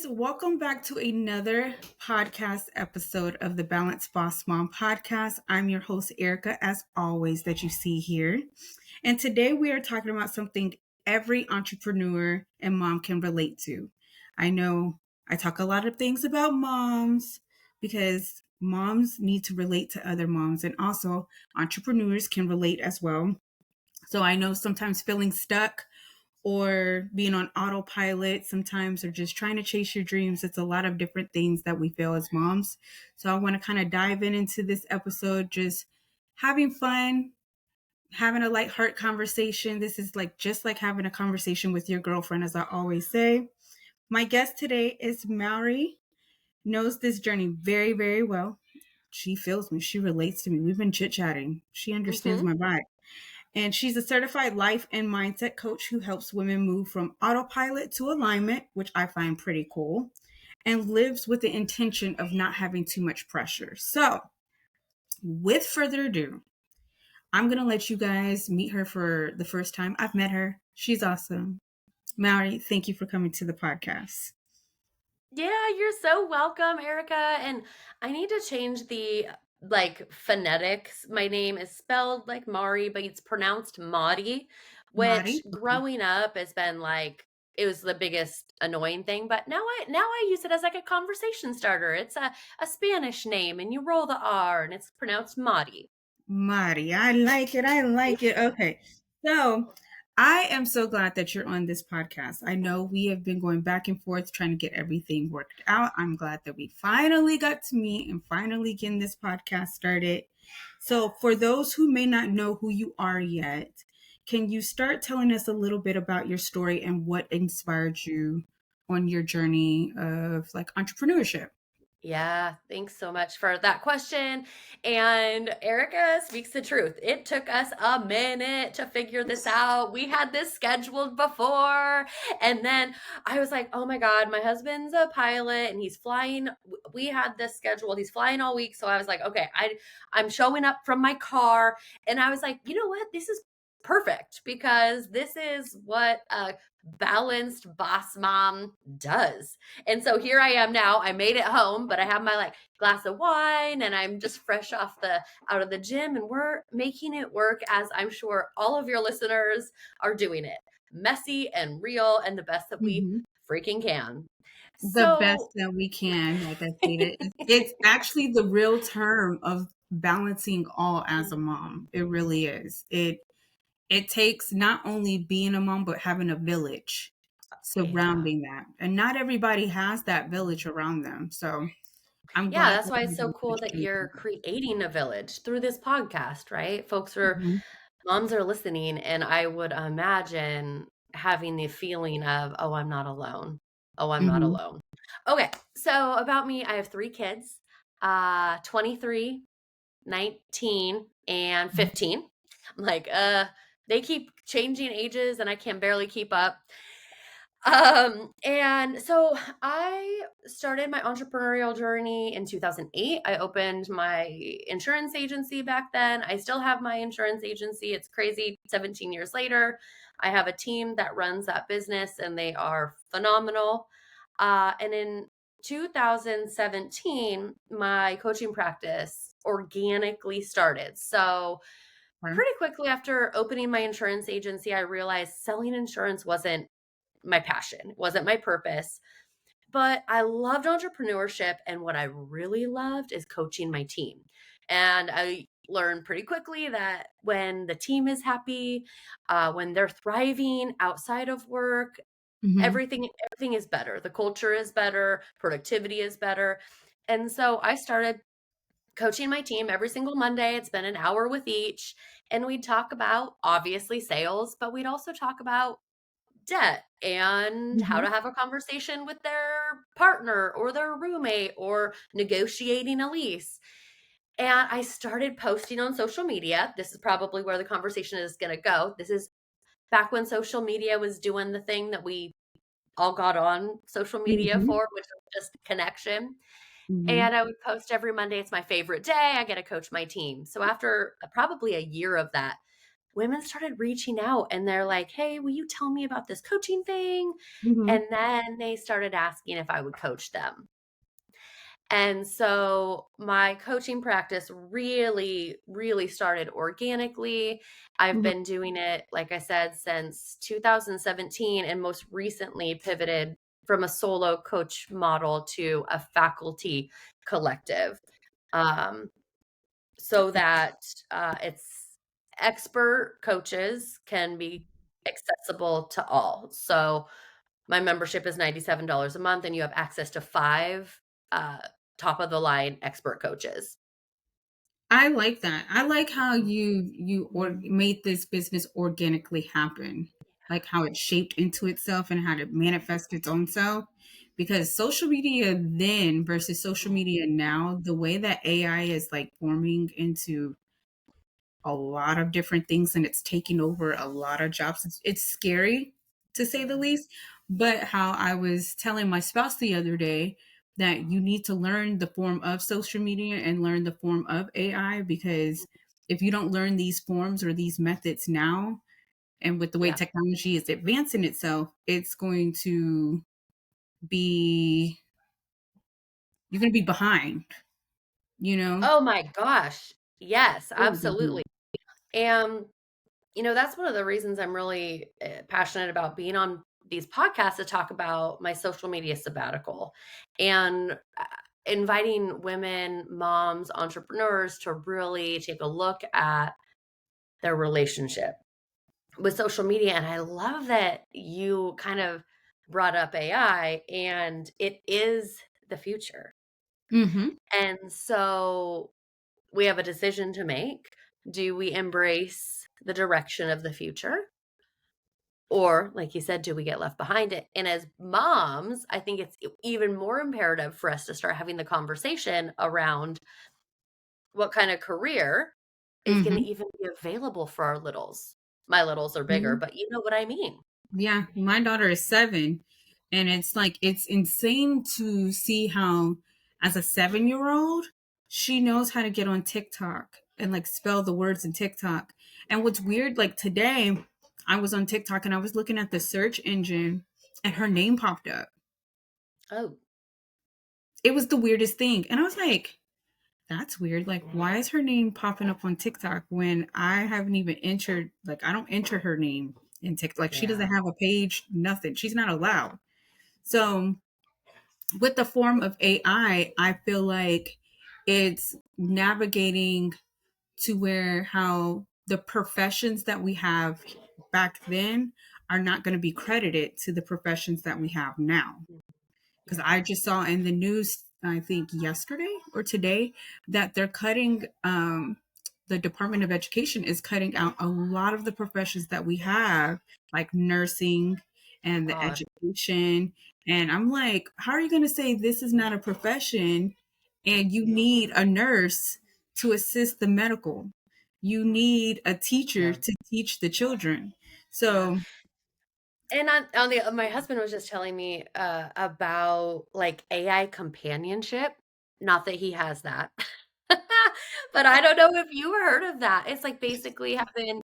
guys. Welcome back to another podcast episode of the Balanced Boss Mom podcast. I'm your host, Erica, as always, that you see here. And today we are talking about something every entrepreneur and mom can relate to. I know I talk a lot of things about moms because moms need to relate to other moms, and also entrepreneurs can relate as well. So I know sometimes feeling stuck or being on autopilot sometimes, or just trying to chase your dreams. It's a lot of different things that we feel as moms. So I want to kind of dive into this episode, just having fun, having a light heart conversation. This is like just like having a conversation with your girlfriend, as I always say. My guest today is Maury, knows this journey very, very well. She feels me. She relates to me. We've been chit-chatting. She understands my vibe. And she's a certified life and mindset coach who helps women move from autopilot to alignment, which I find pretty cool, and lives with the intention of not having too much pressure. So, with further ado, I'm going to let you guys meet her for the first time. I've met her. She's awesome. Maury, thank you for coming to the podcast. Yeah, you're so welcome, Erica. And I need to change the phonetics. My name is spelled like Mari, but it's pronounced Maudie, which Maury? growing up has been it was the biggest annoying thing. But now I use it as like a conversation starter. It's a Spanish name, and you roll the R, and it's pronounced Maudie. Mari, I like it. I like it. Okay. So I am so glad that you're on this podcast. I know we have been going back and forth trying to get everything worked out. I'm glad that we finally got to meet and finally getting this podcast started. So for those who may not know who you are yet, can you start telling us a little bit about your story and what inspired you on your journey of like entrepreneurship? Yeah, thanks so much for that question. And Erica speaks the truth. It took us a minute to figure this out. We had this scheduled before. And then I was like, oh my God, my husband's a pilot and he's flying. We had this scheduled. He's flying all week. So I was like, okay, I'm showing up from my car. And I was like, you know what? This is perfect because this is what a balanced boss mom does. And so here I am now. I made it home, but I have my glass of wine and I'm just fresh off the out of the gym, and we're making it work, as I'm sure all of your listeners are doing it. Messy and real and the best that we Mhm. freaking can. The best So that we can, like I stated. It's actually the real term of balancing all as a mom. It really is. It takes not only being a mom, but having a village yeah. surrounding that. And not everybody has that village around them. So I'm Yeah, glad that's that why it's you so have cool this that journey. you're creating a village through this podcast, right? Mhm, Moms are listening, and I would imagine having the feeling of, oh, I'm not alone. Oh, I'm not mhm, alone. Okay, so about me, I have three kids, 23, 19, and mhm, 15. I'm like, they keep changing ages and I can barely keep up. And so I started my entrepreneurial journey in 2008. I opened my insurance agency back then. I still have my insurance agency. It's crazy. 17 years later, I have a team that runs that business and they are phenomenal. And in 2017, my coaching practice organically started. So okay, pretty quickly after opening my insurance agency, I realized selling insurance wasn't my passion. It wasn't my purpose. But I loved entrepreneurship. And what I really loved is coaching my team. And I learned pretty quickly that when the team is happy, when they're thriving outside of work, mhm, everything is better. The culture is better, productivity is better. And so I started coaching my team every single Monday. It's been an hour with each. And we'd talk about obviously sales, but we'd also talk about debt and how mhm, to have a conversation with their partner or their roommate or negotiating a lease. And I started posting on social media. This is probably where the conversation is going to go. This is back when social media was doing the thing that we all got on social media mhm, for, which was just connection. mhm, And I would post every Monday. It's my favorite day. I get to coach my team. So after probably a year of that, women started reaching out and they're like, "Hey, will you tell me about this coaching thing?" Mm-hmm. And then they started asking if I would coach them. And so my coaching practice really, really started organically. I've Mm-hmm. been doing it, like I said, since 2017, and most recently pivoted from a solo coach model to a faculty collective, um, so that it's expert coaches can be accessible to all. So my membership is $97 a month, and you have access to 5, uh, top of the line expert coaches. I like that. I like how made this business organically happen, like how it shaped into itself and how it manifests its own self. Because social media then versus social media now, the way that AI is like forming into a lot of different things and it's taking over a lot of jobs. It's scary to say the least. But how I was telling my spouse the other day that you need to learn the form of social media and learn the form of AI, because if you don't learn these forms or these methods now, and with the way Yeah. technology is advancing itself, it's going to be, you're going to be behind, you know? Oh my gosh. Yes, Really absolutely. behind. And, that's one of the reasons I'm really passionate about being on these podcasts to talk about my social media sabbatical and inviting women, moms, entrepreneurs to really take a look at their relationship with social media. And I love that you kind of brought up AI, and it is the future. Mm-hmm. And so we have a decision to make. Do we embrace the direction of the future? Or, like you said, do we get left behind it? And as moms, I think it's even more imperative for us to start having the conversation around what kind of career is going to Mm-hmm. even be available for our littles. My littles are bigger, but you know what I mean. Yeah, my daughter is 7, and it's like it's insane to see how, as a 7-year-old, she knows how to get on TikTok and like spell the words in TikTok. And what's weird, like today, I was on TikTok and I was looking at the search engine, and her name popped up. Oh, It was the weirdest thing, and I was like, "That's weird. Like, why is her name popping up on TikTok when I haven't even entered? Like, I don't enter her name in TikTok. Like, she doesn't yeah. have a page, nothing. She's not allowed." So with the form of I feel like it's navigating to where how the professions that we have back then are not going to be credited to the professions that we have now. Because Yeah. I just saw in the news, I think yesterday or today, that they're cutting, the Department of Education is cutting out a lot of the professions that we have, like nursing and the Gosh. education. And I'm like, how are you going to say this is not a profession and you need a nurse to assist the medical? You need a teacher Yeah. to teach the children. Yeah. So, And on the my husband was just telling me, about, like, AI companionship. Not that he has that. But I don't know if you heard of that. It's like basically having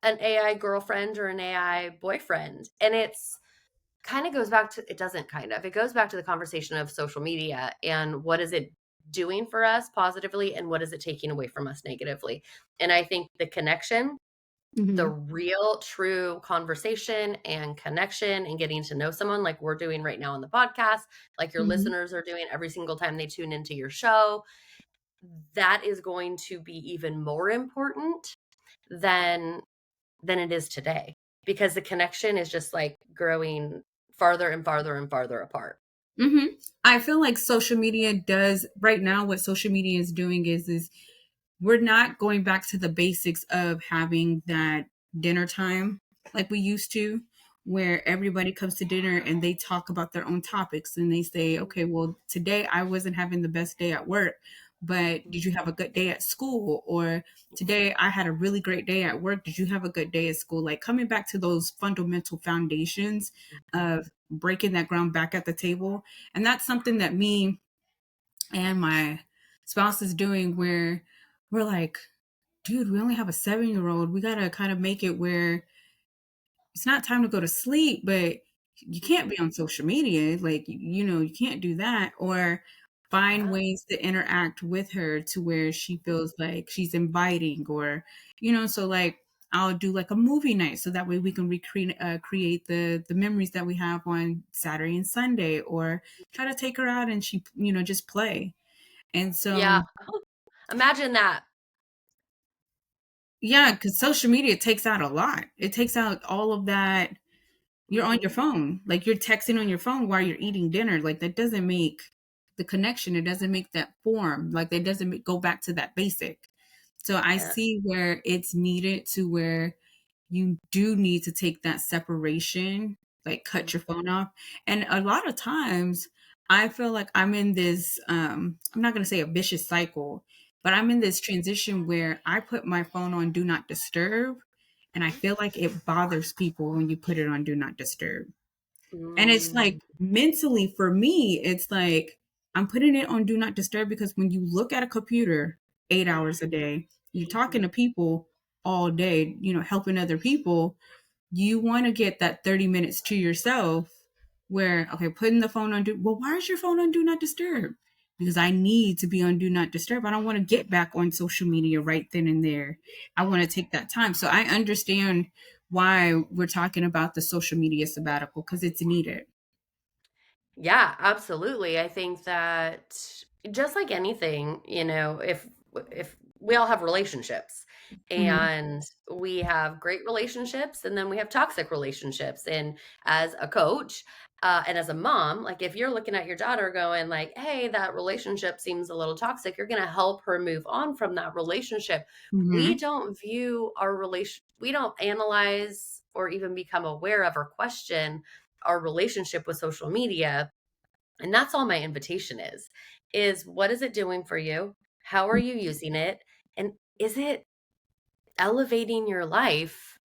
an AI girlfriend or an AI boyfriend, and it's kinda goes back to it doesn't kind of, it goes back to the conversation of social media and what is it doing for us positively and what is it taking away from us negatively. And I think the connection, the mhm, real true conversation and connection and getting to know someone like we're doing right now on the podcast, like your mhm, listeners are doing every single time they tune into your show, that is going to be even more important than it is today, because the connection is just like growing farther and farther and farther apart. mhm. I feel like social media does right now. What social media is doing is we're not going back to the basics of having that dinner time like we used to, where everybody comes to dinner and they talk about their own topics and they say, okay, well, today I wasn't having the best day at work, but did you have a good day at school? Or today I had a really great day at work. Did you have a good day at school? Like coming back to those fundamental foundations of breaking that ground back at the table. And that's something that me and my spouse is doing, where we're like, dude, we only have a 7-year-old. We got to kind of make it where it's not time to go to sleep, but you can't Mhm. be on social media. Like, you can't do that. Or find Yeah. ways to interact with her to where she feels like she's inviting, so like I'll do like a movie night so that way we can recreate create the memories that we have on Saturday and Sunday, or try to take her out and she, just play. And Yeah. so, Imagine that. yeah, because social media takes out a lot. It takes out all of that. You're on your Mhm. phone, like you're texting on your phone while you're eating dinner. Like that doesn't make the connection. It doesn't make that form. Like that doesn't go back to that basic. So I Yeah. see where it's needed to where you do need to take that separation, like cut your Mhm. phone off. And a lot of times I feel like I'm in this, I'm not going to say a vicious cycle, but I'm in this transition where I put my phone on do not disturb. And I feel like it bothers people when you put it on do not disturb. And it's Mm. like mentally for me, it's like I'm putting it on do not disturb because when you look at a computer 8 hours a day, you're talking Mhm. to people all day, helping other people, you want to get that 30 minutes to yourself where, okay, putting the phone on well, why is your phone on do not disturb? Because I need to be on do not disturb. I don't want to get back on social media right then and there. I want to take that time. So I understand why we're talking about the social media sabbatical because it's needed. Yeah, absolutely. I think that just like anything, if we all have relationships Hmm. and we have great relationships and then we have toxic relationships. And as a coach, and as a mom, like if you're looking at your daughter going like, "Hey, that relationship seems a little toxic," you're going to help her move on from that relationship. We Hmm. don't view our relation we don't analyze or even become aware of or question our relationship with social media. And that's all my invitation is what is it doing for you? How are you using it? And is it elevating your life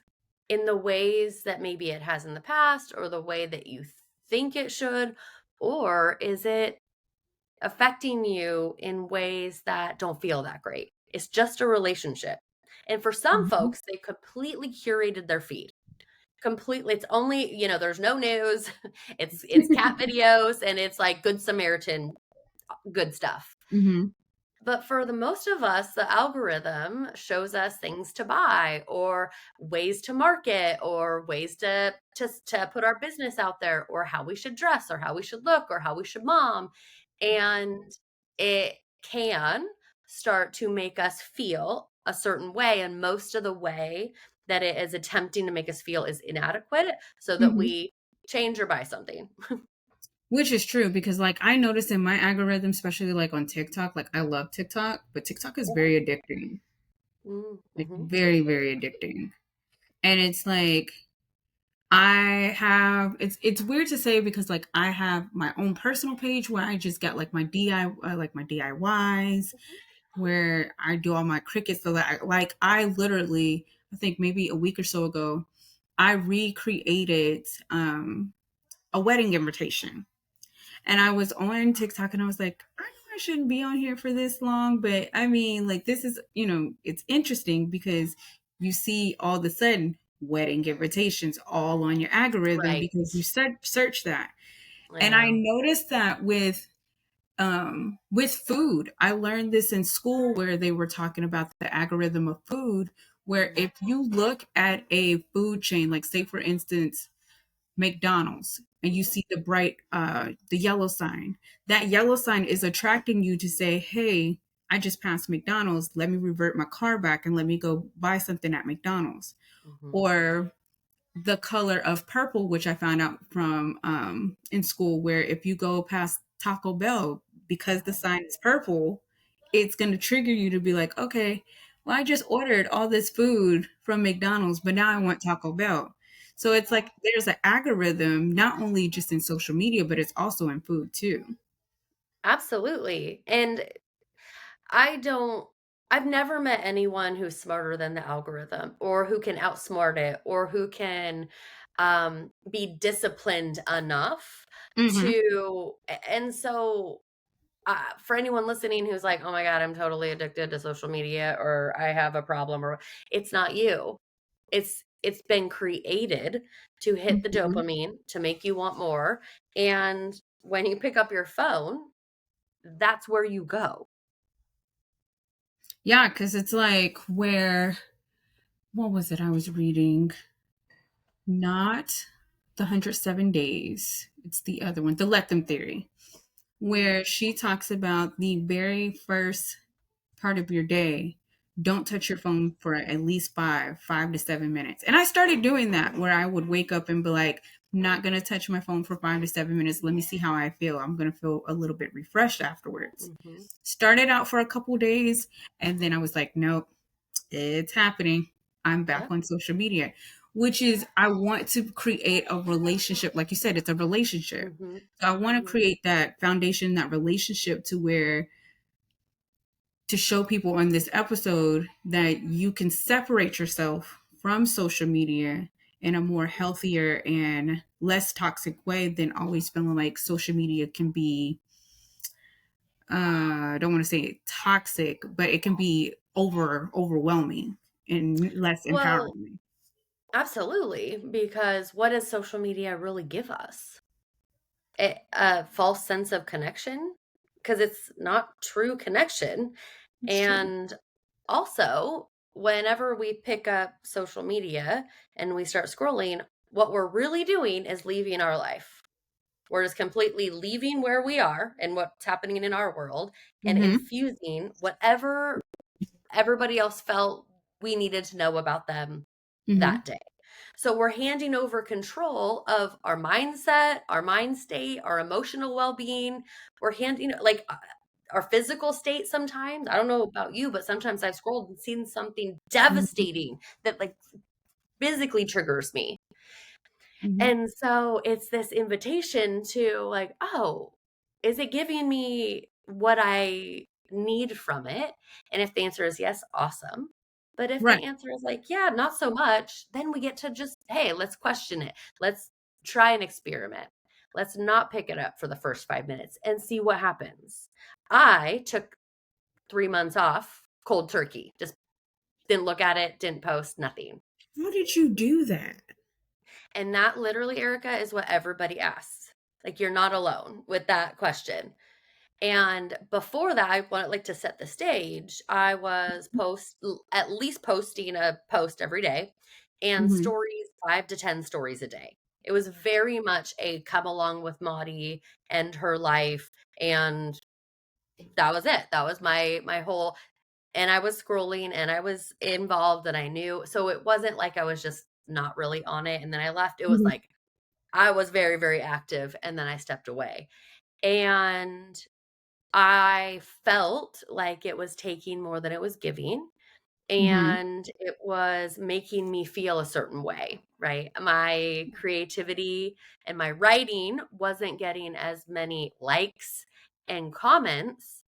in the ways that maybe it has in the past or the way that you think it should? Or is it affecting you in ways that don't feel that great? It's just a relationship. And for some Hmm. folks, they completely curated their feed. Completely, it's only, there's no news. It's cat videos and it's like Good Samaritan good stuff. Hmm. But for the most of us, the algorithm shows us things to buy or ways to market or ways to put our business out there or how we should dress or how we should look or how we should mom. And it can start to make us feel a certain way. And most of the way that it is attempting to make us feel is inadequate so that Hmm. we change or buy something. Which is true because, like, I notice in my algorithm, especially like on TikTok, like, I love TikTok, but TikTok is very addicting, like, Mm-hmm. very, very addicting. And it's like, it's weird to say because, like, I have my own personal page where I just got like like my DIYs, where I do all my crickets. So that I literally, I think maybe a week or so ago, I recreated a wedding invitation. And I was on TikTok and I was like, I know I shouldn't be on here for this long, but I mean, like, this is, it's interesting because you see all of a sudden wedding invitations all on your algorithm Right. because you search that. I And I know. noticed that with food. I learned this in school where they were talking about the algorithm of food, where Mhm. if you look at a food chain, like say for instance, McDonald's, and you see the yellow sign. That yellow sign is attracting you to say, "Hey, I just passed McDonald's. Let me revert my car back and let me go buy something at McDonald's." Mhm. Or the color of purple, which I found out from in school, where if you go past Taco Bell, because the sign is purple, it's going to trigger you to be like, okay, well, I just ordered all this food from McDonald's, but now I want Taco Bell. So it's like there's an algorithm, not only just in social media, but it's also in food too. Absolutely. And I don't I've never met anyone who's smarter than the algorithm or who can outsmart it or who can be disciplined enough Hmm. and so for anyone listening who's like, oh my God, I'm totally addicted to social media or I have a problem, or it's not you. It's been created to hit the Mhm. dopamine to make you want more. And when you pick up your phone, that's where you go. Yeah, because it's like where, what was it I was reading? Not the 107 Days. It's the other one, the Let Them Theory, where she talks about the very first part of your day. Don't touch your phone for at least 5 to 7 minutes. And I started doing that where I would wake up and be like, not going to touch my phone for 5 to 7 minutes. Let me see how I feel. I'm going to feel a little bit refreshed afterwards. Mhm. Started out for a couple days and then I was like, nope, it's happening. I'm back Yep. on social media, which is I want to create a relationship. Like you said, it's a relationship. Mhm. So I want to Mhm. create that foundation, that relationship to where to show people on this episode that you can separate yourself from social media in a more healthier and less toxic way than always feeling like social media can be I don't want to say toxic, but it can be overwhelming and less Well, empowering. absolutely, because what does social media really give us? A false sense of connection, because it's not true connection. It's true. And also, whenever we pick up social media and we start scrolling, what we're really doing is leaving our life. We're just completely leaving where we are and what's happening in our world and Mm-hmm. infusing whatever everybody else felt we needed to know about them Mm-hmm. that day. So we're handing over control of our mindset, our mind state, our emotional well-being. We're handing like our physical state sometimes. I don't know about you, but sometimes I've scrolled and seen something Mm-hmm. devastating that like physically triggers me. Mm-hmm. And so it's this invitation to like, oh, is it giving me what I need from it? And if the answer is yes, awesome. But if Right. the answer is like, yeah, not so much, then we get to just, hey, let's question it. Let's try an experiment. Let's not pick it up for the first 5 minutes and see what happens. I took 3 months off cold turkey, just didn't look at it, didn't post, nothing. How did you do that? And that literally, Erica, is what everybody asks. Like, you're not alone with that question. And before that, I want like to set the stage. I was at least posting a post every day and Mm-hmm. stories, 5 to 10 stories a day. It was very much a come along with Maudie and her life. And that was it. That was my whole, and I was scrolling and I was involved and I knew. So it wasn't like I was just not really on it and then I left. It was Mm-hmm. like I was very, very active and then I stepped away. And I felt like it was taking more than it was giving. Mm-hmm. And it was making me feel a certain way, right? My creativity and my writing wasn't getting as many likes and comments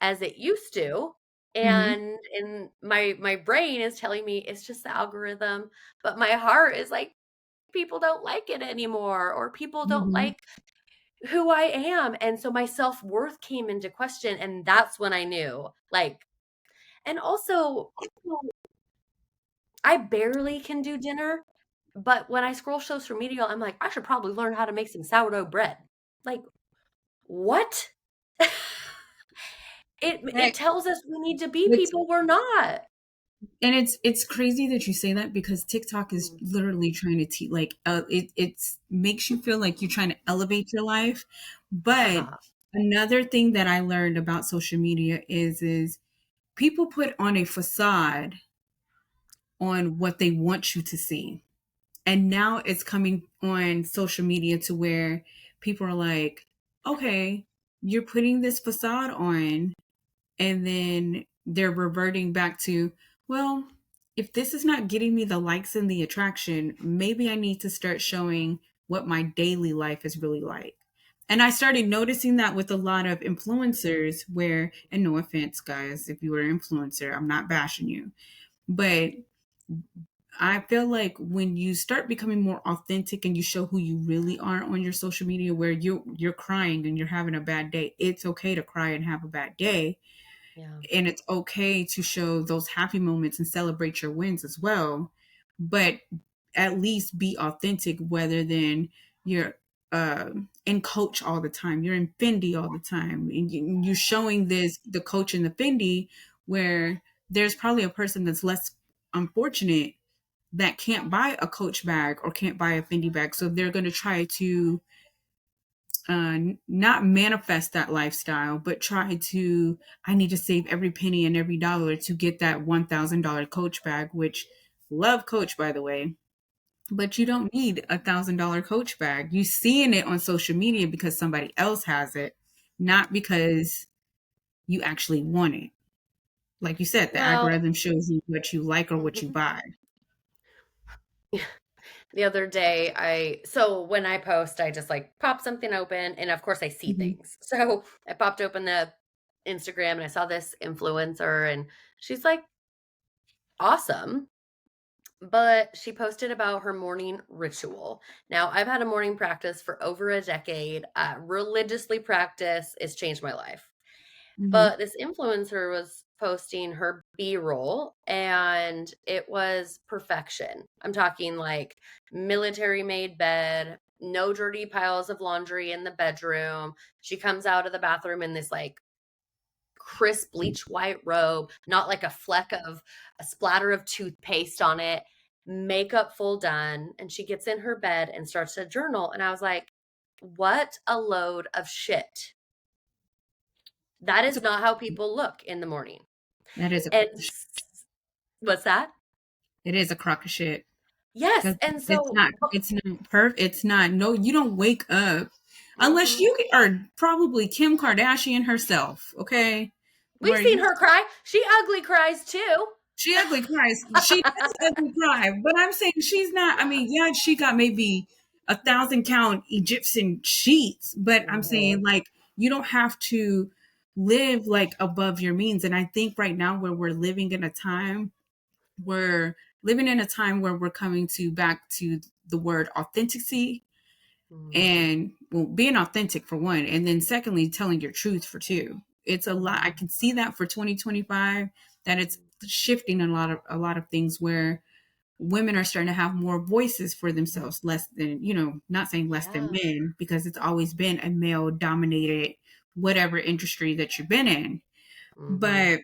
as it used to. Mm-hmm. And my brain is telling me it's just the algorithm, but my heart is like, people don't like it anymore, or people don't Mm-hmm. like who I am. And so my self-worth came into question. And that's when I knew, like, and also I barely can do dinner, but when I scroll social media, I'm like, I should probably learn how to make some sourdough bread. Like, what? It Right. tells us we need to be It's people we're not. and it's crazy that you say that because TikTok is Mm. literally trying to teach like it's makes you feel like you're trying to elevate your life. But Uh-huh. another thing that I learned about social media is people put on a facade on what they want you to see. And now it's coming on social media to where people are like, okay, you're putting this facade on, and then they're reverting back to, well, if this is not getting me the likes and the attraction, maybe I need to start showing what my daily life is really like. And I started noticing that with a lot of influencers where, and no offense guys, if you were an influencer, I'm not bashing you, but I feel like when you start becoming more authentic and you show who you really are on your social media, where you're crying and you're having a bad day, it's okay to cry and have a bad day, Yeah. and it's okay to show those happy moments and celebrate your wins as well. But at least be authentic, rather than you're in Coach all the time, you're in Fendi all the time, and you're showing this the Coach and the Fendi, where there's probably a person that's less unfortunate that can't buy a Coach bag or can't buy a Fendi bag. So they're going to try to not manifest that lifestyle, but try to, I need to save every penny and every dollar to get that $1,000 Coach bag, which love Coach, by the way. But you don't need $1,000 Coach bag. You seeing it on social media because somebody else has it, not because you actually want it. Like you said, the Well, algorithm shows you what you like or what you buy. the other day, so when I post, I just like pop something open, and of course I see Mhm. things. So I popped open the Instagram and I saw this influencer, and she's like awesome, but she posted about her morning ritual. Now, I've had a morning practice for over a decade, religiously practice. It's changed my life. Mhm. But this influencer was posting her B-roll and it was perfection. I'm talking like military made bed, no dirty piles of laundry in the bedroom. She comes out of the bathroom in this like crisp bleach white robe, not like a fleck of a splatter of toothpaste on it, makeup full done. And she gets in her bed and starts to journal. And I was like, what a load of shit. That It's is a, not how people look in the morning. that is a And crock of shit. what's that? It is a crock of shit. Yes. Because And so it's not perfect. It's not, no, you don't wake up unless mhm. you are probably Kim Kardashian herself, okay? We've Where seen you, her cry. She ugly cries too. she ugly cries. She does ugly cry, but I'm saying she's not, I mean, yeah, she got maybe 1,000 count Egyptian sheets, but I'm saying Mhm. like you don't have to live like above your means. And I think right now where we're living in a time where we're coming to back to the word authenticity, Mhm. and well, being authentic for one, and then secondly telling your truth for two. It's a lot. I Mhm. can see that for 2025, that it's shifting a lot of things where women are starting to have more voices for themselves, less than, not saying less than Yeah. men, because it's always been a male dominated whatever industry that you've been in. Mhm. But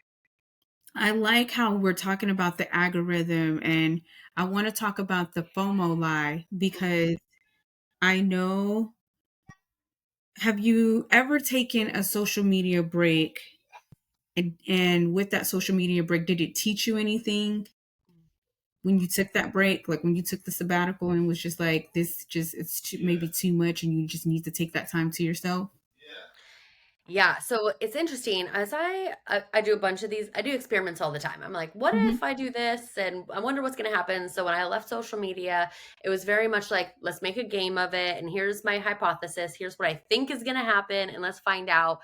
I like how we're talking about the algorithm, and I want to talk about the FOMO lie, because I know, have you ever taken a social media break, and with that social media break, did it teach you anything when you took that break? Like when you took the sabbatical and was just like, this just, it's maybe too much and you just need to take that time to yourself? Yeah, so it's interesting as I do a bunch of these. I do experiments all the time. I'm like, what Mm-hmm. if I do this and I wonder what's going to happen. So when I left social media, it was very much like, let's make a game of it, and here's my hypothesis, here's what I think is going to happen, and let's find out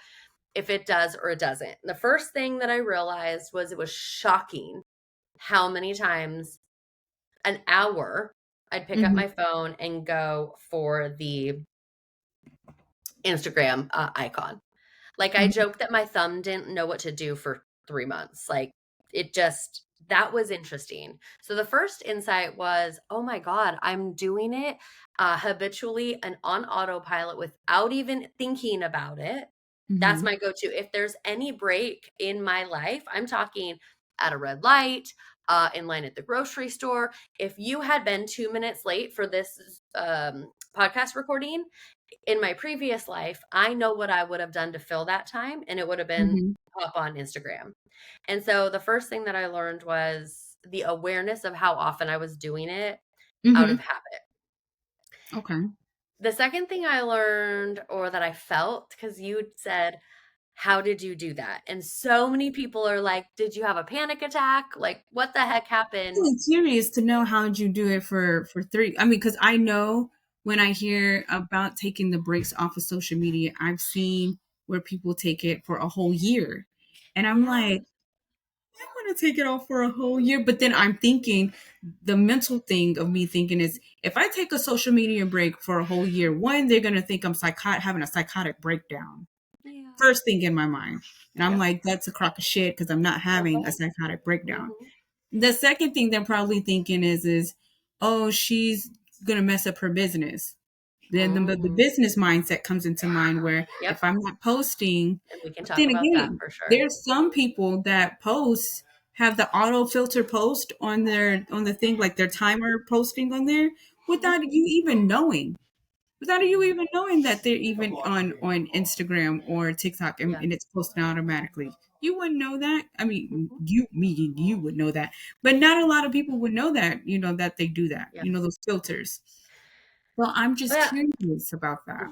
if it does or it doesn't. The first thing that I realized was it was shocking how many times an hour I'd pick up Mm-hmm. my phone and go for the Instagram icon. Like, I Mm-hmm. joke that my thumb didn't know what to do for 3 months. Like, it just that was interesting. So the first insight was, "Oh my god, I'm doing it, habitually and on autopilot without even thinking about it." That's Mm-hmm. my go-to. If there's any break in my life, I'm talking at a red light, in line at the grocery store. If you had been 2 minutes late for this, podcast recording, in my previous life, I know what I would have done to fill that time, and it would have been Mm-hmm. up on Instagram. And so the first thing that I learned was the awareness of how often I was doing it out Mm-hmm. of habit. Okay. The second thing I learned, or that I felt, because you said, how did you do that? And so many people are like, did you have a panic attack? Like, what the heck happened? Really curious to know how did you do it for three. I mean, because I know when I hear about taking the breaks off of social media, I've seen where people take it for a whole year, and I'm Yeah. like, want to take it off for a whole year. But then I'm thinking, the mental thing of me thinking is, if I take a social media break for a whole year, one, they're going to think I'm having a psychotic breakdown. Yeah. First thing in my mind. And I'm Yep. like, that's a crock of shit because I'm not having a Okay. psychotic breakdown. Mhm. The second thing they're probably thinking is, oh, she's going to mess up her business. Then the Mm. business mindset comes into mind where Yep. if I'm not posting, And we can but talk then about that again, for sure. there's some people that post have the auto filter post on the thing, like their timer posting on there Mhm. without you even knowing. Without you even knowing that they're even on Instagram or TikTok, Yeah. and it's posted automatically. You wouldn't know that. I mean, Mhm. you would know that, but not a lot of people would know that. That they do that. Yeah. Those filters. Well, I'm just But curious about that.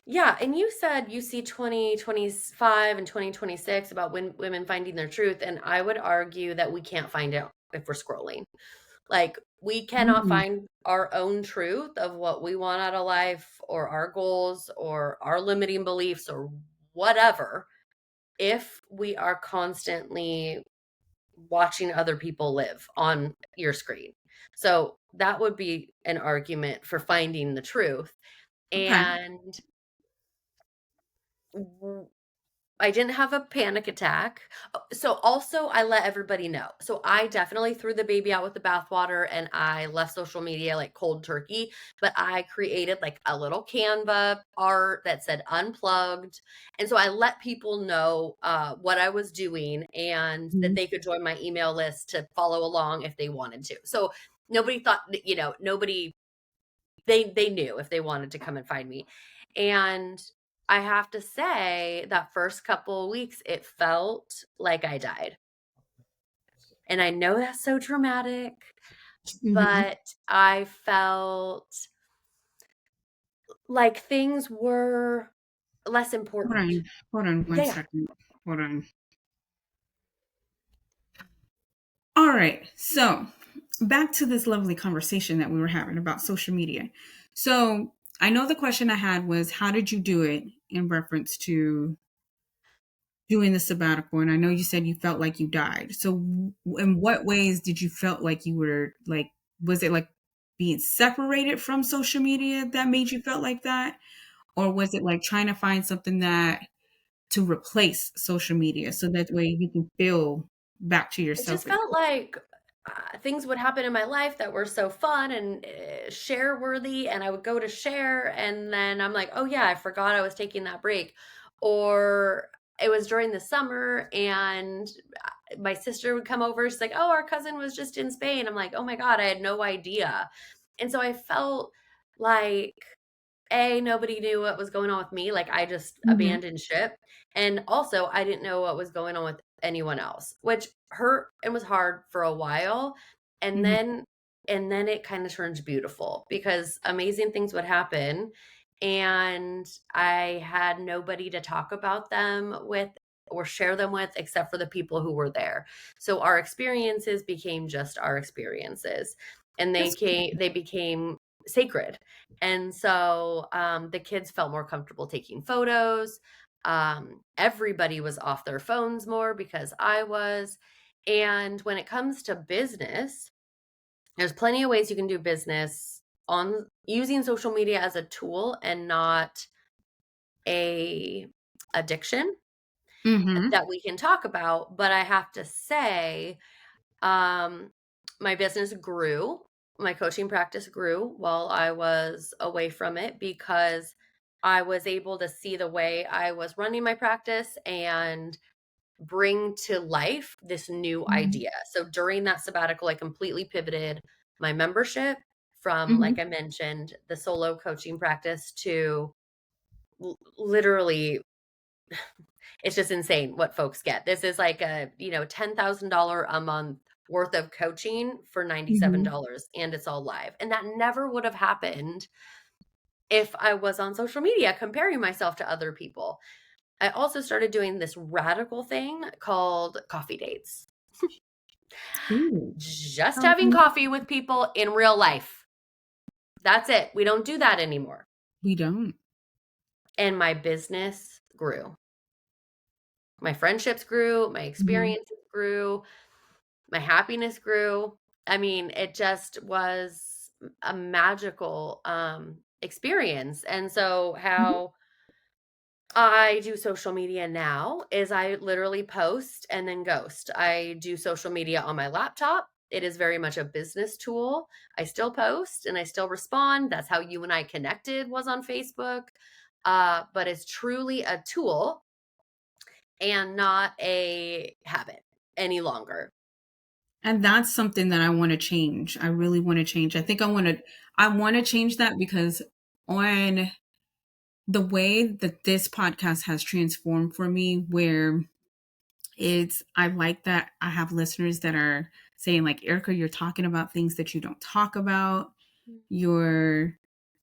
yeah, and you said you see 2025 and 2026 about when women finding their truth, and I would argue that we can't find it if we're scrolling. Like, we cannot Mm, find our own truth of what we want out of life or our goals or our limiting beliefs or whatever if we are constantly watching other people live on your screen. So that would be an argument for finding the truth. okay. And I didn't have a panic attack. So also I let everybody know. So I definitely threw the baby out with the bathwater and I left social media like cold turkey, but I created like a little Canva art that said unplugged. And so I let people know what I was doing and that Mhm. they could join my email list to follow along if they wanted to. So nobody thought, nobody they knew if they wanted to come and find me. And I have to say that first couple of weeks, it felt like I died. And I know that's so dramatic, Mhm. but I felt like things were less Hold important. on. Hold on one Yeah. second. Hold on. All right. So back to this lovely conversation that we were having about social media. So I know the question I had was, how did you do it in reference to doing the sabbatical? And I know you said you felt like you died. So in what ways did you felt like you were like, was it like being separated from social media that made you felt like that? Or was it like trying to find something that to replace social media so that way you can feel back to It yourself just again? felt like, things would happen in my life that were so fun and, share worthy, and I would go to share, and then I'm like, "Oh, yeah, I forgot I was taking that break." Or it was during the summer, and, my sister would come over, she's like, "Oh, our cousin was just in Spain." I'm like, "Oh my god, I had no idea." And so I felt like nobody knew what was going on with me, like, I just Mhm. abandoned ship, and also, I didn't know what was going on with anyone else, which hurt and was hard for a while, and Mhm. then it kinda turned beautiful because amazing things would happen, and I had nobody to talk about them with or share them with except for the people who were there. So our experiences became just our experiences, and That's they became sacred. And so, the kids felt more comfortable taking photos. Everybody was off their phones more because I was. And when it comes to business, there's plenty of ways you can do business on using social media as a tool and not a addiction Mhm. that we can talk about. But I have to say, um, my business grew. My coaching practice grew while I was away from it because I was able to see the way I was running my practice and bring to life this new Mhm. idea. So during that sabbatical, I completely pivoted my membership from, like Mhm. I mentioned, the solo coaching practice to literally it's just insane what folks get. This is like a, $10,000 a month worth of coaching for Mhm. $97 and it's all live. And that never would have happened if I was on social media comparing myself to other people. I also started doing this radical thing called coffee dates. Ooh. Just Sounds having nice. coffee with people in real life. That's it. We don't do that anymore. We don't. And my business grew. My friendships grew, my Mhm. experiences grew. My happiness grew. I mean, it just was a magical experience. And so Mhm. how I do social media now is I literally post and then ghost. I do social media on my laptop. It is very much a business tool. I still post and I still respond. That's how you and I connected, was on Facebook. But it's truly a tool and not a habit any longer. And that's something that I want to change. I really want to change. I want to change that because on the way that this podcast has transformed for me, where I like that I have listeners that are saying, like, Erica, you're talking about things that you don't talk about. You're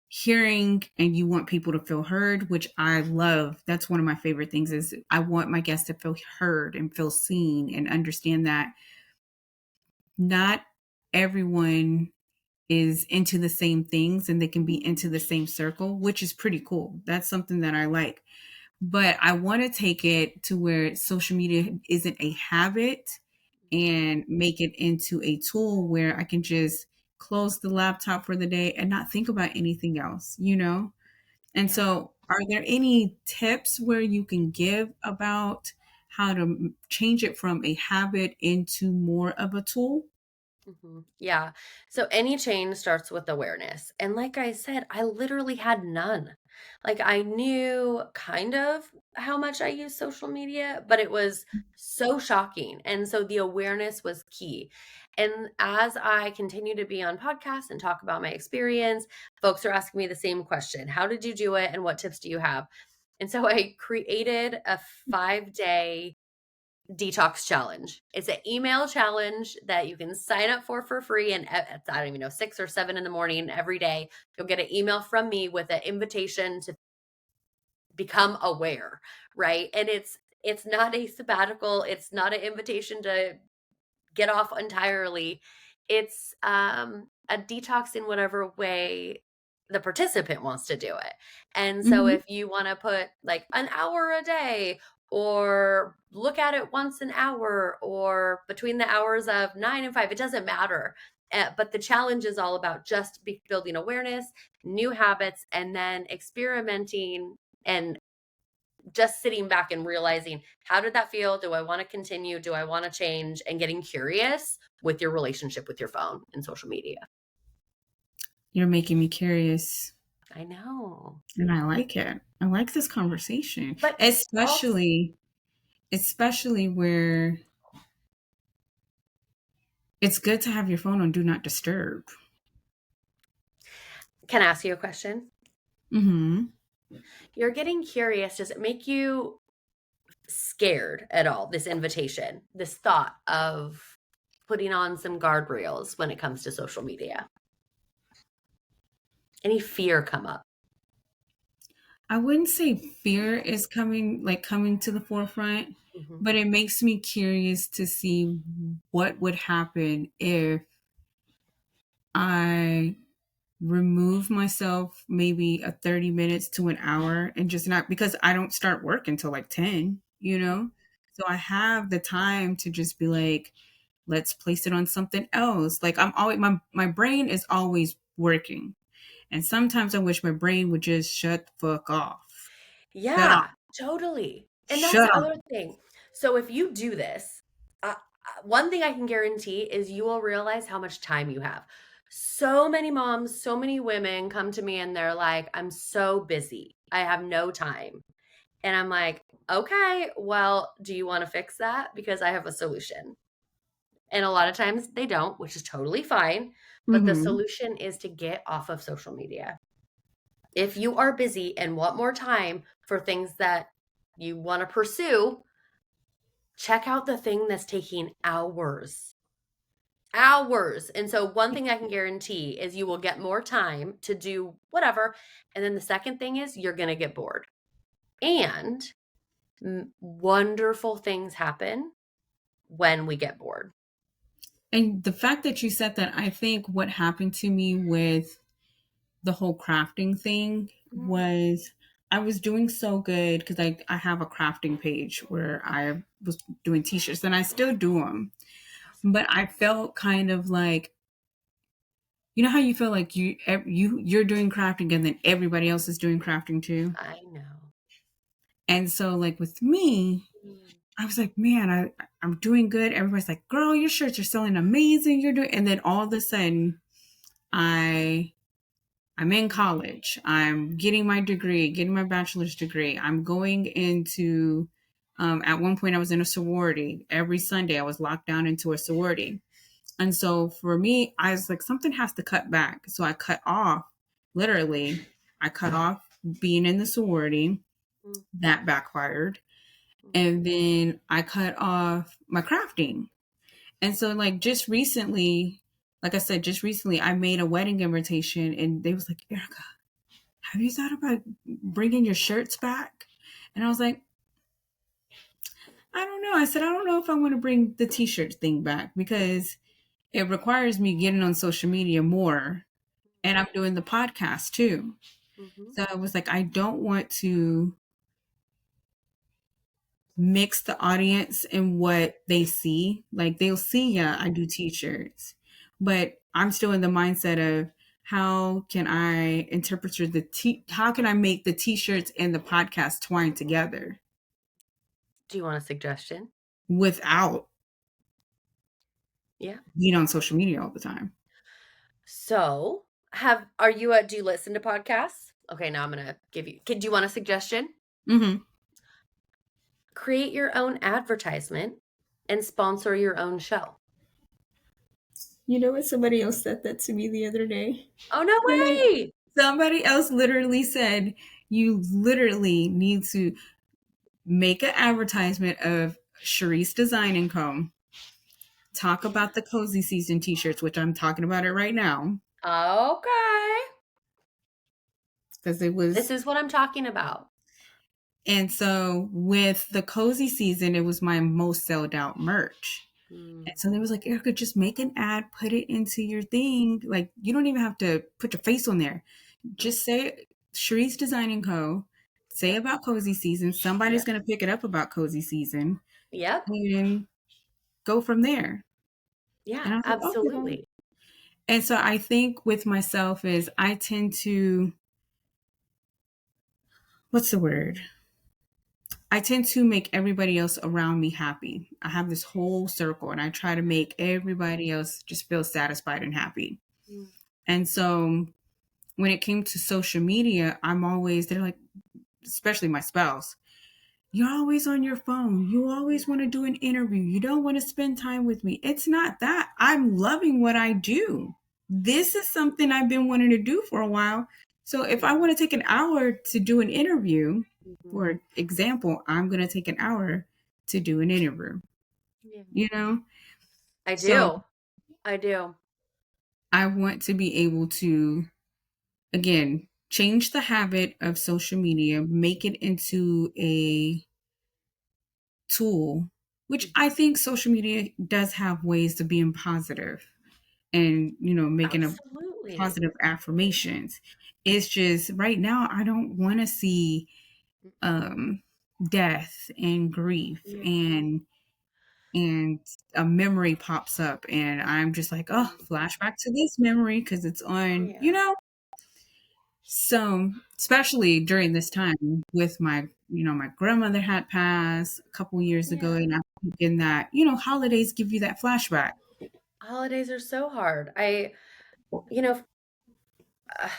hearing and you want people to feel heard, which I love. That's one of my favorite things, is I want my guests to feel heard and feel seen and understand that not everyone is into the same things and they can be into the same circle, which is pretty cool. That's something that I like. But I want to take it to where social media isn't a habit and make it into a tool where I can just close the laptop for the day and not think about anything else? And Yeah. so, are there any tips where you can give about how to change it from a habit into more of a tool? Yeah. So any change starts with awareness. And like I said, I literally had none. Like I knew kind of how much I use social media, but it was so shocking. And so the awareness was key. And as I continue to be on podcasts and talk about my experience, folks are asking me the same question. How did you do it? And what tips do you have? And so I created a 5-day detox challenge. It's an email challenge that you can sign up for free. And at, I don't even know, 6 or 7 in the morning every day, you'll get an email from me with an invitation to become aware, right? And it's not a sabbatical. It's not an invitation to get off entirely. It's a detox in whatever way the participant wants to do it. And so Hmm. if you want to put like an hour a day or look at it once an hour or between the hours of 9 and 5, it doesn't matter. But the challenge is all about just building awareness, new habits, and then experimenting and just sitting back and realizing, how did that feel? Do I want to continue? Do I want to change? And getting curious with your relationship with your phone and social media. You're making me curious. I know. And I like it. I like this conversation, But also, especially where it's good to have your phone on do not disturb. can I ask you a question? Hmm. You're getting curious. Does it make you scared at all? This invitation, this thought of putting on some guardrails when it comes to social media? Any fear come up? I wouldn't say fear is coming to the forefront, Mhm. but it makes me curious to see what would happen if I remove myself maybe a 30 minutes to an hour and just not, because I don't start work until like 10. So I have the time to just be like, let's place it on something else. Like, my brain is always working. And sometimes I wish my brain would just shut the fuck off. Shut off. Yeah, totally. And that's Shut the off. other thing. So if you do this, one thing I can guarantee is you will realize how much time you have. So many moms, so many women come to me and they're like, I'm so busy. I have no time. And I'm like, okay, well, do you want to fix that? Because I have a solution. And a lot of times they don't, which is totally fine. But the Hmm. solution is to get off of social media. If you are busy and want more time for things that you want to pursue, check out the thing that's taking hours. Hours. And so, one thing I can guarantee is you will get more time to do whatever. And then the second thing is you're going to get bored. And wonderful things happen when we get bored. And the fact that you said that, I think what happened to me with the whole crafting thing Mhm. was I was doing so good because I have a crafting page where I was doing t-shirts and I still do them. but I felt kind of like, you know how you feel like you're doing crafting and then everybody else is doing crafting too. I know. And so like with me, Mm, I was like, man, I'm doing good. Everybody's like, girl, your shirts are selling amazing. You're doing, and then all of a sudden, I I'm in college. I'm getting my degree, getting my bachelor's degree. I'm going into. At one point, I was in a sorority. Every Sunday, I was locked down into a sorority. And so for me, I was like, something has to cut back. So I cut off, literally, I cut off being in the sorority. mm, That backfired. mm. And then I cut off my crafting. And so, like, just recently, like I said, just recently, I made a wedding invitation and they was like, Erica, have you thought about bringing your shirts back? And I was like, I don't know. I said, I don't know if I want to bring the t shirt thing back because it requires me getting on social media more. And I'm doing the podcast too. Mhm. So I was like, I don't want to mix the audience in what they see. Like they'll see, yeah, I do t-shirts, but I'm still in the mindset of how can I interpret how can I make the t-shirts and the podcast twine together Do you want a suggestion? without Yeah. being on social media all the time. So, are you a do you listen to podcasts? Okay, now I'm gonna give you. Do you want a suggestion? Hmm. Create your own advertisement and sponsor your own show. You know what? Somebody else said that to me the other day. Oh, no They're like, way! somebody else literally said, you literally need to make an advertisement of Charisse Design and Co. Talk about the cozy season t-shirts, which I'm talking about it right now Okay. because it This was. is what I'm talking about. And so with the cozy season, it was my most sold out merch. Mm, And so they was like, Erica, just make an ad, put it into your thing. Like you don't even have to put your face on there. mm, Just say Sharice Design and Co. Say yep, about cozy season. Somebody's yep, gonna pick it up about cozy season yep. and go from there. Yeah, And I was like, okay. absolutely. And so I think with myself is I tend to, what's the word? I tend to make everybody else around me happy. I have this whole circle and I try to make everybody else just feel satisfied and happy. Mm, And so when it came to social media, they're like, especially my spouse, you're always on your phone. You mm, always want to do an interview. You don't want to spend time with me. It's not that. I'm loving what I do. This is something I've been wanting to do for a while. So if I want to take an hour to do an interview, mhm. for example, I'm going to take an hour to do an interview, Yeah. you know? I So do. I do. I want to be able to, again, change the habit of social media, make it into a tool, which I think social media does have ways to being positive and, making a Absolutely. positive affirmations. It's just right now, I don't want to see Mm-mm. um, death and grief Yeah. and a memory pops up and I'm just like, oh, Mhm. flashback to this memory because it's on, Yeah. So, especially during this time with my grandmother had passed a couple years ago, Yeah. and I'm thinking that, holidays give you that flashback. Holidays are so hard. You know, uh,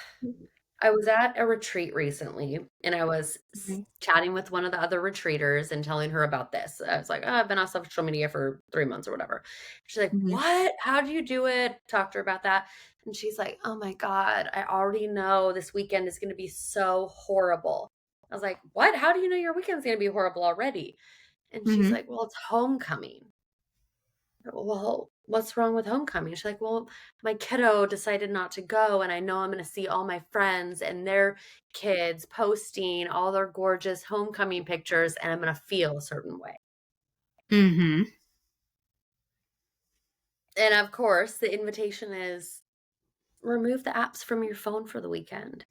I was at a retreat recently and I was Mhm. chatting with one of the other retreaters and telling her about this. I was like, oh, I've been off social media for 3 months or whatever. She's like, Mhm. what? How do you do it? Talked to her about that. And she's like, oh my God, I already know this weekend is going to be so horrible. I was like, what? How do you know your weekend's going to be horrible already? And she's Mhm. like, well, it's homecoming. Well, what's wrong with homecoming? She's like, well, my kiddo decided not to go, and I know I'm going to see all my friends and their kids posting all their gorgeous homecoming pictures, and I'm going to feel a certain way. Mhm. And of course, the invitation is remove the apps from your phone for the weekend.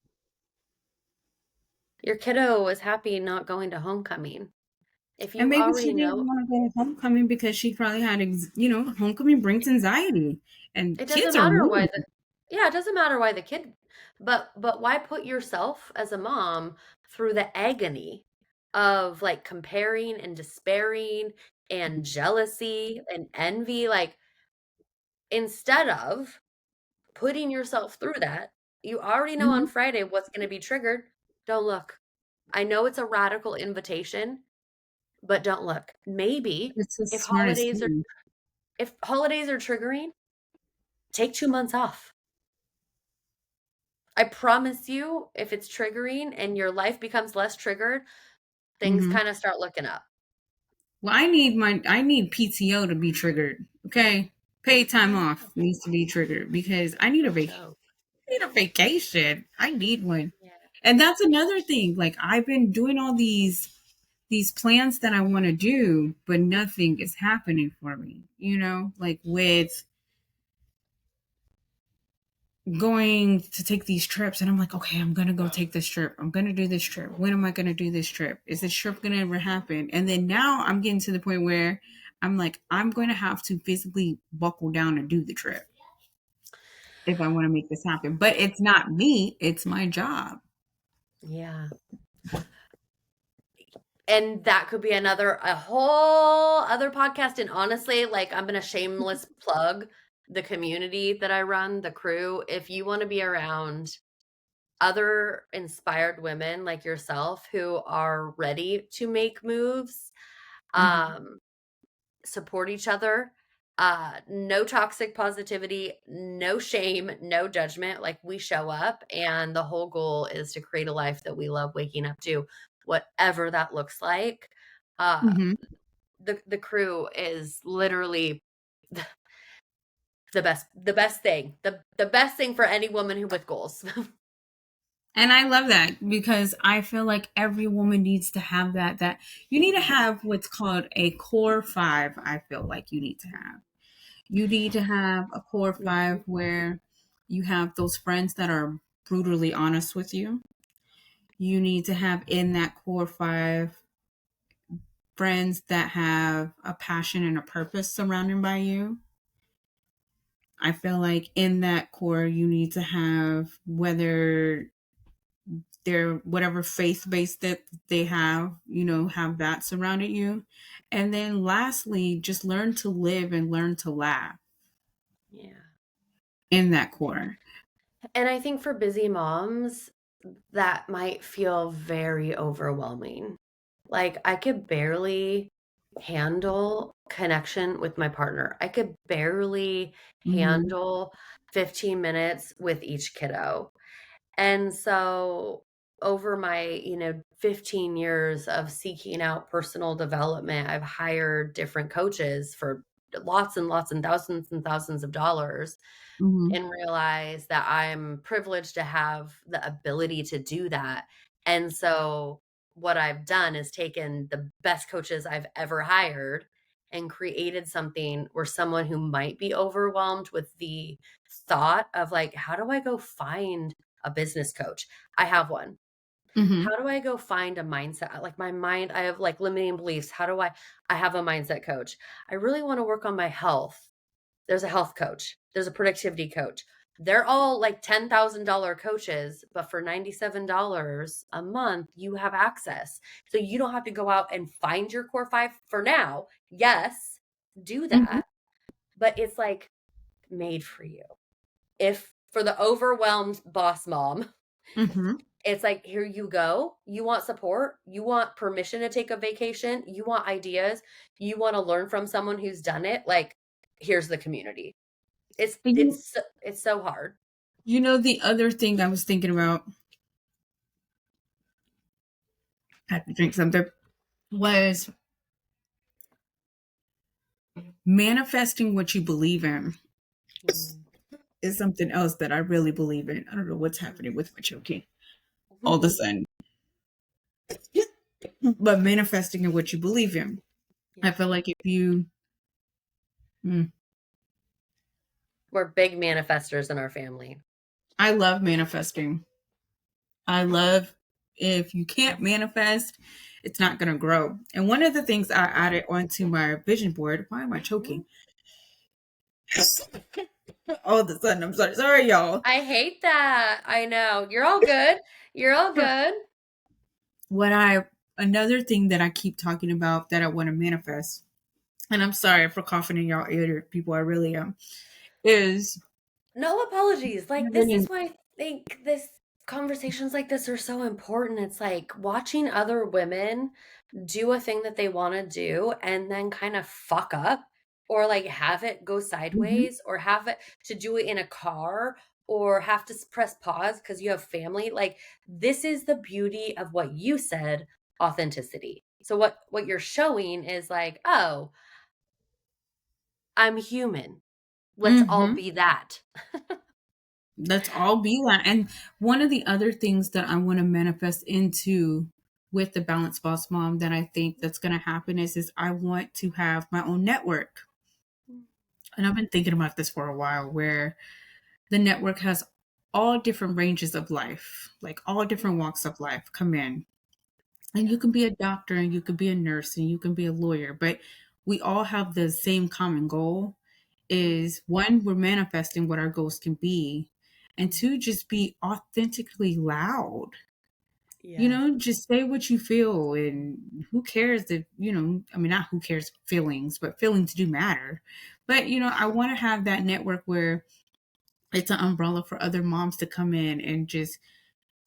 Your kiddo is happy not going to homecoming. If And you maybe she already didn't know, want to go to homecoming because she probably had, homecoming brings anxiety, and it doesn't kids are matter mean. why the yeah, it doesn't matter why the kid, but why put yourself as a mom through the agony of like comparing and despairing and jealousy and envy, like instead of putting yourself through that, you already know on Mhm. Friday what's going to be triggered. Don't look. I know it's a radical invitation, but don't look. Maybe It's the if smartest holidays are thing. if holidays are triggering, take 2 months off. I promise you, if it's triggering and your life becomes less triggered, things Mhm. kind of start looking up. Well, I need PTO to be triggered. Okay, paid time I off know. needs to be triggered because No joke. I need a vacation. I need one. Yeah. And that's another thing. Like I've been doing all these plans that I want to do, but nothing is happening for me. Like with going to take these trips, and I'm like, okay, I'm gonna go take this trip. I'm gonna do this trip. When am I gonna do this trip? Is this trip gonna ever happen? And then now I'm getting to the point where I'm like, I'm going to have to physically buckle down and do the trip if I want to make this happen. But it's not me, it's my job. Yeah. And that could be a whole other podcast. And honestly, like I'm gonna shameless plug the community that I run, the crew. If you want to be around other inspired women like yourself who are ready to make moves, Mm-hmm. um, support each other. No toxic positivity, no shame, no judgment. Like we show up, and the whole goal is to create a life that we love waking up to, whatever that looks like. Uh, Mm-hmm. the crew is literally the best thing, the best thing for any woman who with goals. And I love that because I feel like every woman needs to have that you need to have what's called a core five. I feel like you need to have a core five where you have those friends that are brutally honest with you. You need to have in that core five friends that have a passion and a purpose surrounding by you. I feel like in that core you need to have, whether their whatever faith base that they have, have that surrounded you. And then lastly, just learn to live and learn to laugh Yeah. in that core. And I think for busy moms, that might feel very overwhelming. Like I could barely handle connection with my partner. I could barely Mm-hmm. handle 15 minutes with each kiddo. And so over my, 15 years of seeking out personal development, I've hired different coaches for lots and lots and thousands of dollars Mm-hmm. and realize that I'm privileged to have the ability to do that. And so what I've done is taken the best coaches I've ever hired and created something where someone who might be overwhelmed with the thought of like, how do I go find a business coach? I have one. Mm-hmm. How do I go find a mindset? Like my mind, I have like limiting beliefs. I have a mindset coach. I really want to work on my health. There's a health coach, there's a productivity coach. They're all like $10,000 coaches, but for $97 a month, you have access. So you don't have to go out and find your core five for now. Yes, do Mm-hmm. that, but it's like made for you. If for the overwhelmed boss mom, Mm-hmm. it's like, here you go. You want support, you want permission to take a vacation, you want ideas, you want to learn from someone who's done it. Like, here's the community. It's And it's it's so hard. the other thing I was thinking about, I had to drink something, was manifesting what you believe in Mm. is something else that I really believe in. I don't know what's happening with my choking all of a sudden, but manifesting in what you believe in. I Yeah. feel like if you, mm, We're big manifestors in our family. I love manifesting. I love, if you can't manifest, it's not going to grow. And one of the things I added onto my vision board, why am I choking? All of a sudden, I'm sorry. Sorry, y'all. I hate that. I know. You're all good. You're all good. What I, another thing that I keep talking about that I want to manifest, and I'm sorry for coughing in y'all ear, people, I really am, is No apologies. Like, this is having, why I think this conversations like this are so important. It's like watching other women do a thing that they want to do and then kind of fuck up or like have it go Mhm, sideways or have it to do it in a car or have to press pause because you have family. Like, this is the beauty of what you said, authenticity. So what you're showing is like, oh, I'm human. Let's all mhm. be that. Let's all be that. And one of the other things that I want to manifest into with the Balanced Boss Mom that I think that's going to happen is I want to have my own network. And I've been thinking about this for a while, where the network has all different ranges of life, like all Yeah. different walks of life come in. And you Yeah. can be a doctor and you can be a nurse and you can be a lawyer, but we all have the same common goal Mhm. is one, we're manifesting what our goals can be, and Mhm. two, just be authentically loud. You Yes. know, just say what you feel, and who cares if, you know, I mean, not who cares feelings, but feelings do matter. But, you know, I want to have that network where it's an umbrella for other moms to come in and just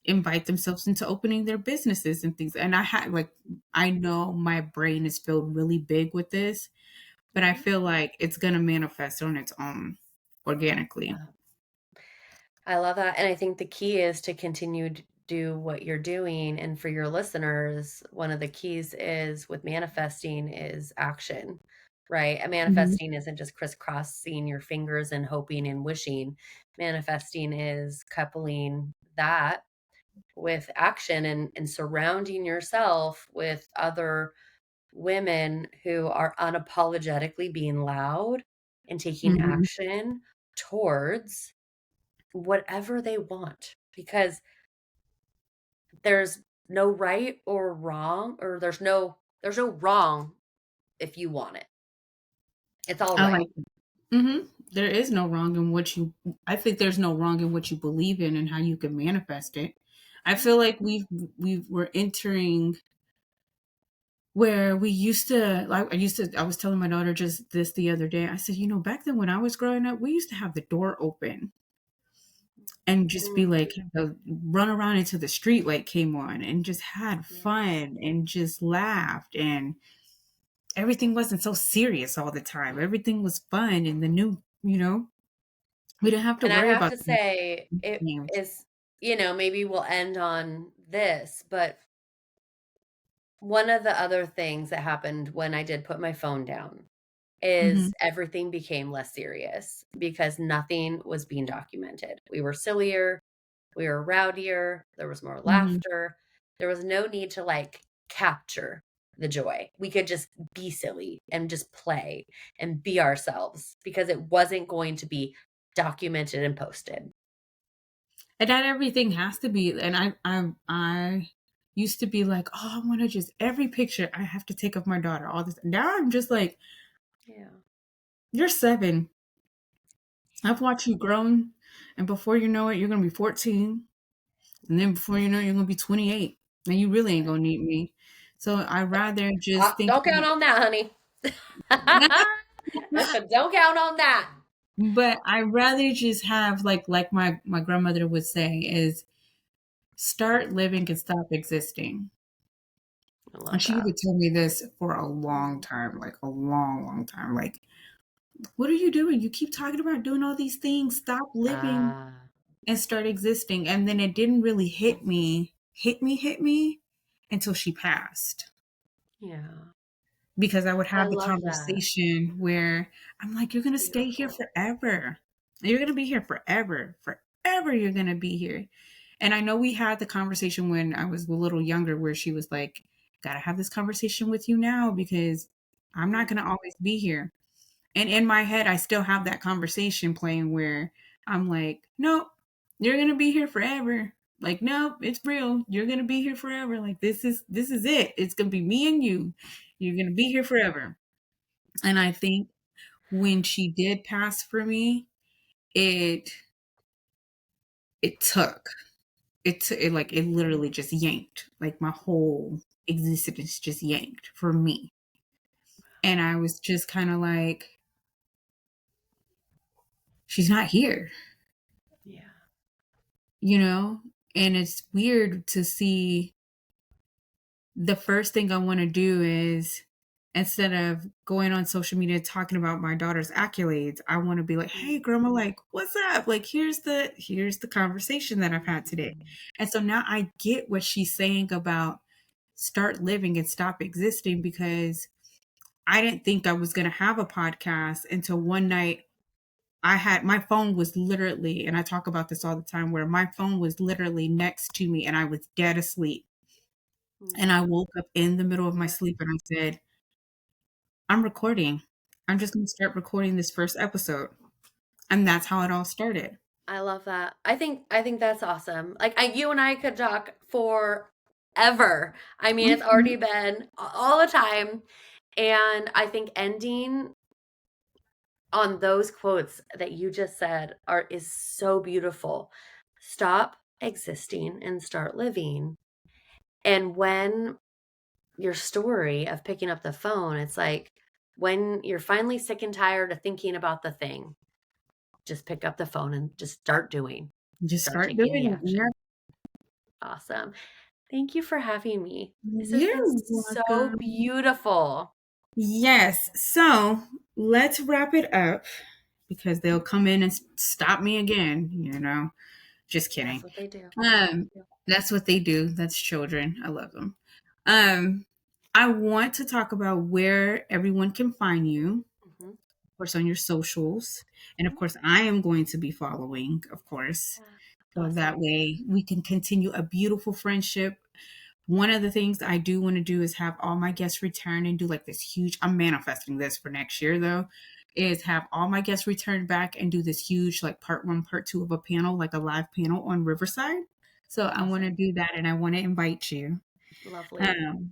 invite themselves into opening their businesses and things. And I had like, I know my brain is filled really big with this, but I Mhm. feel like it's going to manifest on its own organically. Yeah. I love that, and I think the key is to continue to do what you're doing, and for your listeners, one of the keys is with manifesting is action, right? And Mhm. manifesting isn't just crisscrossing your fingers and hoping and wishing. Manifesting is coupling that with action and surrounding yourself with other women who are unapologetically being loud and taking Mhm. action towards whatever they want because there's no right or wrong or there's no wrong if you want it. It's all I right. like it. There is no wrong in what you, I think there's no wrong in what you believe in and how you can manifest it. I Yeah. feel like we're entering where we used to, like I was telling my daughter just this the other day. I said, you know, back then when I was growing up, we used to have the door open and just be Mm, like, run around into the street light came on and just had yes. fun and just laughed, and everything wasn't so serious all the time. Everything was fun and the new, you know, we didn't have to And I worry have about to the say it names. is, maybe we'll end on this, but one of the other things that happened when I did put my phone down Hmm. is everything became less serious because nothing was being documented. We were sillier, we were rowdier, there was more Hmm. laughter. There was no need to like capture the joy. We could just be silly and just play and be ourselves because it wasn't going to be documented and posted. And not everything has to be. And I used to be like, oh, I want to just every picture I have to take of my daughter. All this. Now I'm just like, Yeah. you're 7. I've watched you grown, and before you know it, you're gonna be 14, and then before you know it, you're gonna be 28, and you really ain't Right. gonna need me. So I rather just think. Don't count on that, honey. Don't count on that. But I rather just have like my grandmother would say is start living and stop existing. I And love she that. would tell me this for a long Mhm. time, like a long, long time. Like, what are you doing? You keep talking about doing all these things. Stop living Ah, and start existing. And then it didn't really hit me until she passed. yeah. Because I would I have the love that. conversation where I'm like, you're going to stay here Beautiful. forever. You're going to be here forever. Forever, you're going to be here. And I know we had the conversation when I was a little younger where she was like, gotta have this conversation with you now because I'm not Mm. going to always be here. And in my head, I still have that conversation playing where I'm like, nope, you're going to be here forever. Like, no, it's real. You're gonna be here forever. Like, this is it. It's gonna be me and you. You're gonna be here forever. And I think when she did pass for me, it it took it like it literally just yanked. Like my whole existence just yanked for me. And I was just kind of like, she's not here, Yeah. you know? And it's weird to see. The first thing I want to do is, instead of going on social media talking about my daughter's accolades, I want to be like, "Hey grandma, like what's up? Like here's the conversation that I've had today." Mhm. And so now I get what she's saying about start living and stop existing, because I didn't think I was going to have a podcast until one night I had my phone was literally, and I talk about this all the time, where my phone was literally next to me and I was dead asleep. And I Mhm. woke up in the middle of my Yeah. sleep and I said, I'm recording. I'm just going to start recording this first episode. And that's how it all started. I love that. I think that's awesome. Like you and I could talk forever. I mean, it's Mhm. already been all the time. And I think ending on those quotes that you just said are is so beautiful. Stop existing and start living. And when your story of picking up the phone, it's like when you're finally sick and tired of thinking about the thing, just pick up the phone and just start doing. Just Start start taking the doing it. action. Awesome. Thank you for having me. This has been You're so welcome. beautiful. Yes. So let's wrap it up, because they'll come in and stop me again, you know. Just That's kidding. what they do. Um, that's what they do. That's children. I love them. Um, I want to talk about where everyone can find you, Mhm. of course, on your socials. And of Mhm. course, I am going to be following, of course. Yeah. So that Awesome. way we can continue a beautiful friendship. One of the things I do want to do is have all my guests return and do like this huge, I'm manifesting this for next year though, is have all my guests return back and do this huge, like part one, part two of a panel, like a live panel on Riverside. So I want to Awesome. do that and I want to invite you. Lovely. Um,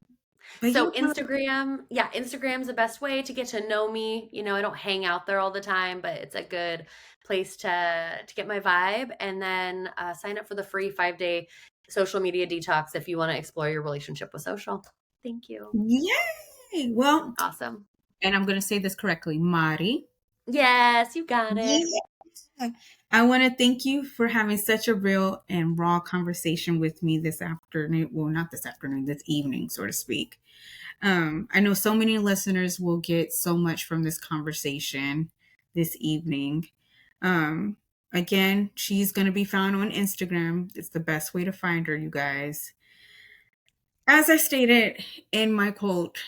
but So you know, Instagram, yeah, Instagram's the best way to get to know me. You know, I don't hang out there all the time, but it's a good place to get my vibe. And then sign up for the free 5-day social media detox if you want to explore your relationship with social. Thank you. yay! Well, Awesome. and I'm going to say this correctly, Mari. Yes, you got it. Yeah. I want to thank you for having such a real and raw conversation with me this afternoon. Well, not this afternoon, this evening, so to speak. I know so many listeners will get so much from this conversation this evening. Um, Again, she's going to be found on Instagram. It's the best way to find her, you guys. As I stated in my quote,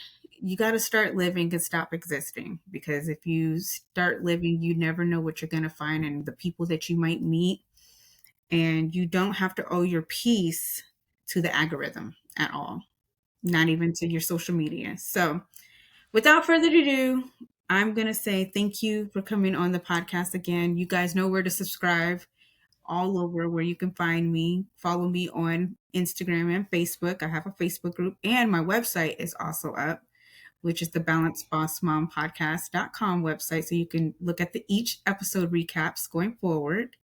you got to start living and stop existing, because if you start living, you never know what you're going to find and the people that you might meet. And you don't have to owe your peace to the algorithm at all, not even to your social media. So, without further ado, I'm going to say thank you for coming on the podcast again. You guys know where to subscribe, all over where you can find me. Follow me on Instagram and Facebook. I have a Facebook group, and my website is also up, which is the balancedbossmompodcast.com website. So you can look at the each episode recaps going forward.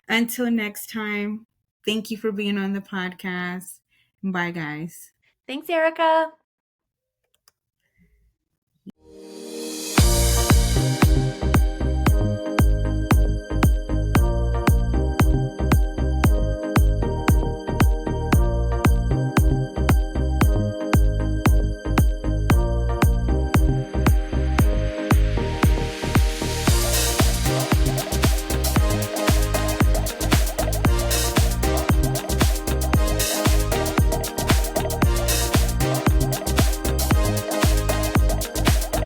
Until next time, thank you for being on the podcast. Bye, guys. Thanks, Erica.